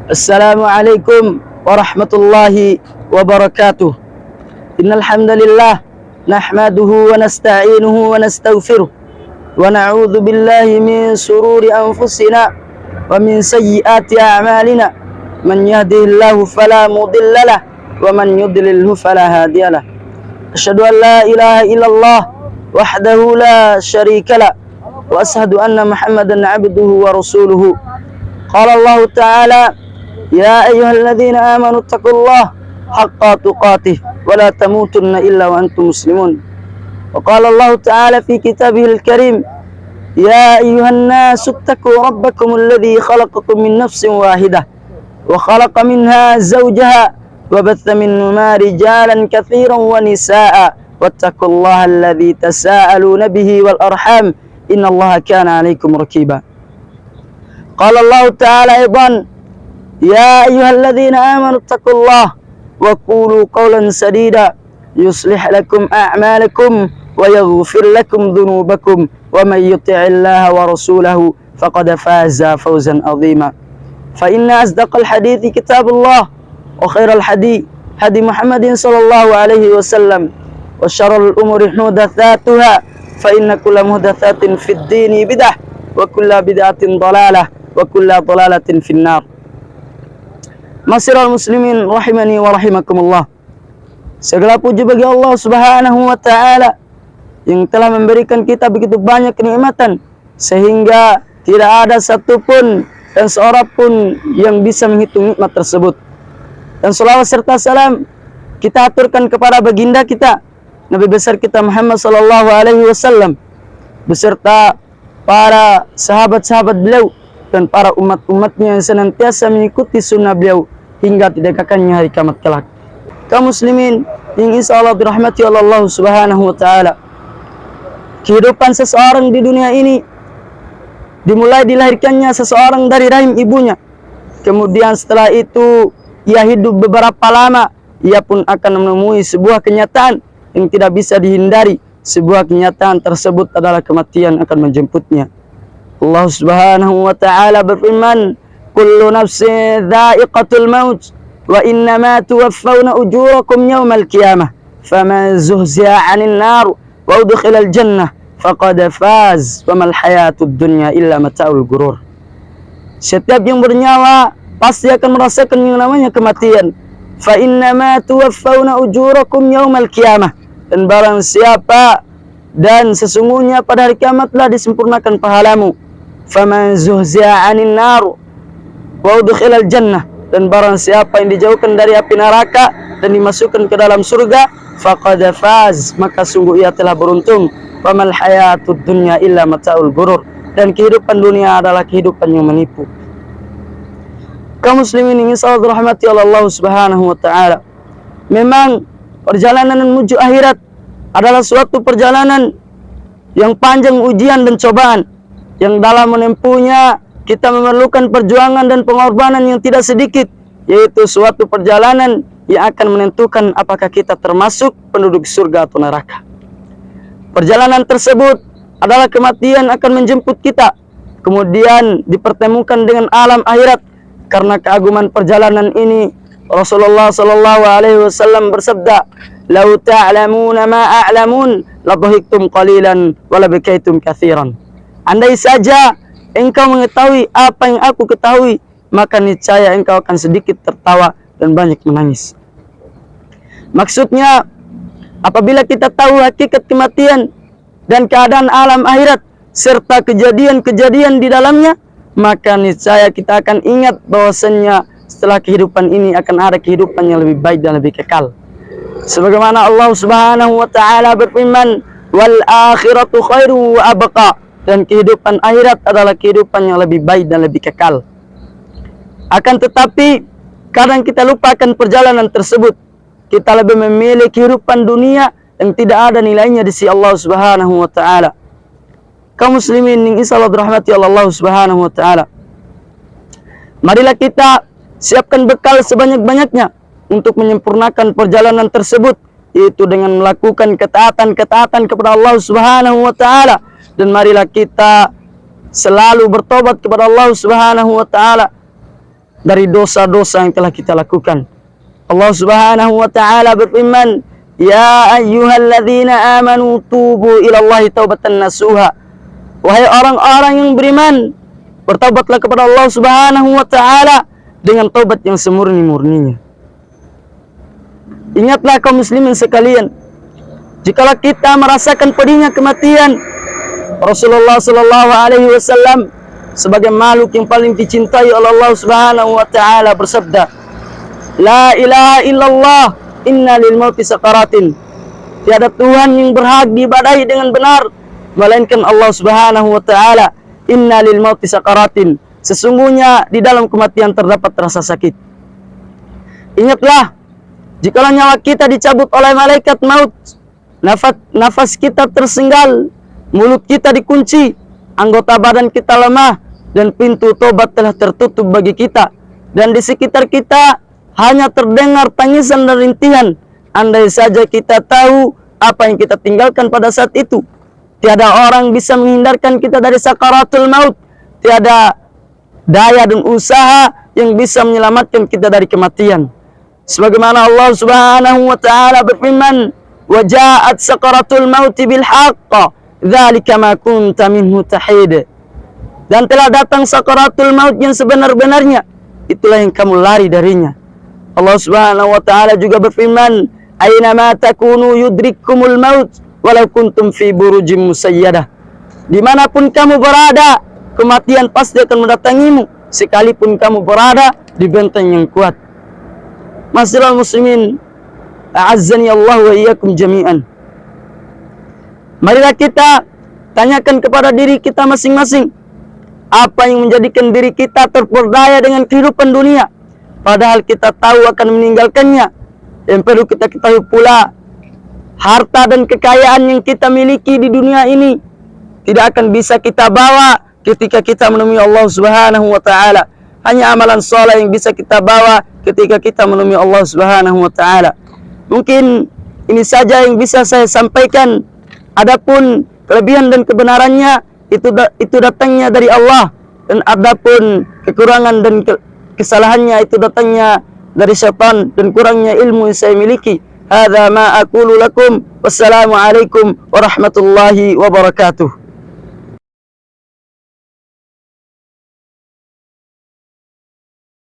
Assalamualaikum warahmatullahi wabarakatuh. Innal hamdalillah nahmaduhu wa nasta'inuhu wa nastaghfiruh wa na'udzu billahi min shururi anfusina wa min sayyiati a'malina. Man yahdihillahu fala mudhillalah wa man yudlilhu fala hadiyalah. Asyhadu an la ilaha illallah wahdahu la syarikalah wa asyhadu anna Muhammadan 'abduhu wa rasuluhu. Qala Allah Ta'ala: Ya ayyuhalladzina amanu taqullaha haqqa tuqatih wa la tamutunna illa wa antum muslimun. Wa qala Allah Ta'ala fi kitabihil karim: Ya ayyuhan nasu ittaqu rabbakum alladzi khalaqakum min nafsin wahidah wa khalaqa minha zawjaha wa batha minhuma rijalan katsiran wa nisaa'a wattaqullaha alladzi tasaaluna bihi wal arham innallaha kana 'alaikum raqiba. Qala Allah Ta'ala aidan: Ya ayyuhalladzina amanu taqullaha wa qulu qawlan sadida yuslih lakum a'malakum wa yaghfir lakum dhunubakum wa may yuti'illaha wa rasulahu faqad faza fawzan 'azima. Fa inna asdaqal hadithi kitabullah wa khairal hadi Muhammadin sallallahu alaihi wasallam wa syarrul umuri muhdatsatuha fa inna kulla muhdatsatin fid dini bid'ah wa kulla bid'atin dhalalah wa kulla dhalalatin finnar. Masyiral muslimin rahimani wa rahimakumullah. Segala puji bagi Allah Subhanahu wa taala yang telah memberikan kita begitu banyak kenikmatan sehingga tidak ada satupun dan seorang pun yang bisa menghitung nikmat tersebut. Dan salawat serta salam kita aturkan kepada baginda kita Nabi besar kita Muhammad sallallahu alaihi wasallam beserta para sahabat-sahabat beliau dan para umat-umatnya yang senantiasa mengikuti sunnah beliau hingga tidakkannya hari kiamat kelak. Kaum muslimin yang insyaallah dirahmati oleh Allah Subhanahu wa taala. Kehidupan seseorang di dunia ini dimulai dilahirkannya seseorang dari rahim ibunya. Kemudian setelah itu ia hidup beberapa lama, ia pun akan menemui sebuah kenyataan yang tidak bisa dihindari. Sebuah kenyataan tersebut adalah kematian akan menjemputnya. Allah Subhanahu wa taala berfirman: Kullu nafsin dha'iqatul maut wa innama tuwaffawna ujurakum yawmal qiyamah faman zuhziha 'anil nar wa udkhilal jannah faqad faz wa mal hayatud dunya illa mata'ul ghurur. Setiap yang bernyawa pasti akan merasakan yang namanya kematian. Fa innama tuwaffawna ujurakum yawmal qiyamah, dan barang siapa dan sesungguhnya pada hari kiamatlah disempurnakan pahalamu. Faman zuhziha 'anil nar wa udkhilal jannah, dan barang siapa yang dijauhkan dari api neraka dan dimasukkan ke dalam surga, faqad faz, maka sungguh ia telah beruntung. Wa mal hayatud dunya illa mata'ul ghurur, dan kehidupan dunia adalah kehidupan yang menipu. Kaum muslimin yang insyaallah dirahmati oleh Allah Subhanahu wa taala. Memang perjalanan menuju akhirat adalah suatu perjalanan yang panjang ujian dan cobaan, yang dalam menempuhnya kita memerlukan perjuangan dan pengorbanan yang tidak sedikit, yaitu suatu perjalanan yang akan menentukan apakah kita termasuk penduduk surga atau neraka. Perjalanan tersebut adalah kematian akan menjemput kita, kemudian dipertemukan dengan alam akhirat. Karena keagungan perjalanan ini, Rasulullah sallallahu alaihi wasallam bersabda, "Lau ta'lamuna ma a'lamun la dhahiktum qalilan wa la bakaitum katsiran." Andai saja engkau mengetahui apa yang aku ketahui, maka niscaya engkau akan sedikit tertawa dan banyak menangis. Maksudnya, apabila kita tahu hakikat kematian dan keadaan alam akhirat serta kejadian-kejadian di dalamnya, maka niscaya kita akan ingat bahwasannya setelah kehidupan ini akan ada kehidupan yang lebih baik dan lebih kekal. Sebagaimana Allah Subhanahu wa taala berfirman, "Wal akhiratu khairu wa abqa," dan kehidupan akhirat adalah kehidupan yang lebih baik dan lebih kekal. Akan tetapi kadang kita lupakan perjalanan tersebut. Kita lebih memilih kehidupan dunia yang tidak ada nilainya di sisi Allah Subhanahu wa taala. Kaum muslimin yang insyaallah dirahmati Allah Subhanahu wa taala. Marilah kita siapkan bekal sebanyak-banyaknya untuk menyempurnakan perjalanan tersebut, yaitu dengan melakukan ketaatan-ketaatan kepada Allah Subhanahu wa taala, dan marilah kita selalu bertobat kepada Allah Subhanahu wa taala dari dosa-dosa yang telah kita lakukan. Allah Subhanahu wa taala berfirman, "Ya ayyuhalladzina amanu tubu ilallahi taubatan nasuha." Wahai orang-orang yang beriman, bertaubatlah kepada Allah Subhanahu wa taala dengan taubat yang semurni-murninya. Ingatlah kaum muslimin sekalian, jikalau kita merasakan pedihnya kematian, Rasulullah sallallahu alaihi wasallam sebagai makhluk yang paling dicintai oleh Allah Subhanahu wa taala bersabda, "La ilaha illallah, inna lil mauti sakaratin." Tiada Tuhan yang berhak diibadahi dengan benar melainkan Allah Subhanahu wa taala. Inna lil mauti sakaratin. Sesungguhnya di dalam kematian terdapat rasa sakit. Ingatlah, jikalau nyawa kita dicabut oleh malaikat maut, nafas kita tersenggal, mulut kita dikunci, anggota badan kita lemah, dan pintu tobat telah tertutup bagi kita, dan di sekitar kita hanya terdengar tangisan dan rintihan. Andai saja kita tahu apa yang kita tinggalkan pada saat itu, tiada orang bisa menghindarkan kita dari sakaratul maut. Tiada daya dan usaha yang bisa menyelamatkan kita dari kematian. Sebagaimana Allah Subhanahu wa taala berfirman, "Wa ja'at sakaratul maut bil haqq, dzalika ma kunta minhu tahid." Dan telah datang sakaratul maut yang sebenar-benarnya, itulah yang kamu lari darinya. Allah Subhanahu wa taala juga berfirman, "Aina ma takunu yudrikkumul maut walau kuntum fi burujim musayyadah." Dimanapun kamu berada, kematian pasti akan mendatangimu, sekalipun kamu berada di benteng yang kuat. Masyiral muslimin, a'azzani Allah wa iyyakum jami'an. Marilah kita tanyakan kepada diri kita masing-masing, apa yang menjadikan diri kita terperdaya dengan kehidupan dunia, padahal kita tahu akan meninggalkannya. Yang perlu kita ketahui pula, harta dan kekayaan yang kita miliki di dunia ini tidak akan bisa kita bawa ketika kita menemui Allah Subhanahu wa taala. Hanya amalan soleh yang bisa kita bawa ketika kita menemui Allah Subhanahu wa taala. Mungkin ini saja yang bisa saya sampaikan. Adapun kelebihan dan kebenarannya itu datangnya dari Allah, dan adapun kekurangan dan kesalahannya itu datangnya dari syaitan dan kurangnya ilmu yang saya miliki. Hadza ma aqulu lakum. Wassalamu alaikum warahmatullahi wabarakatuh.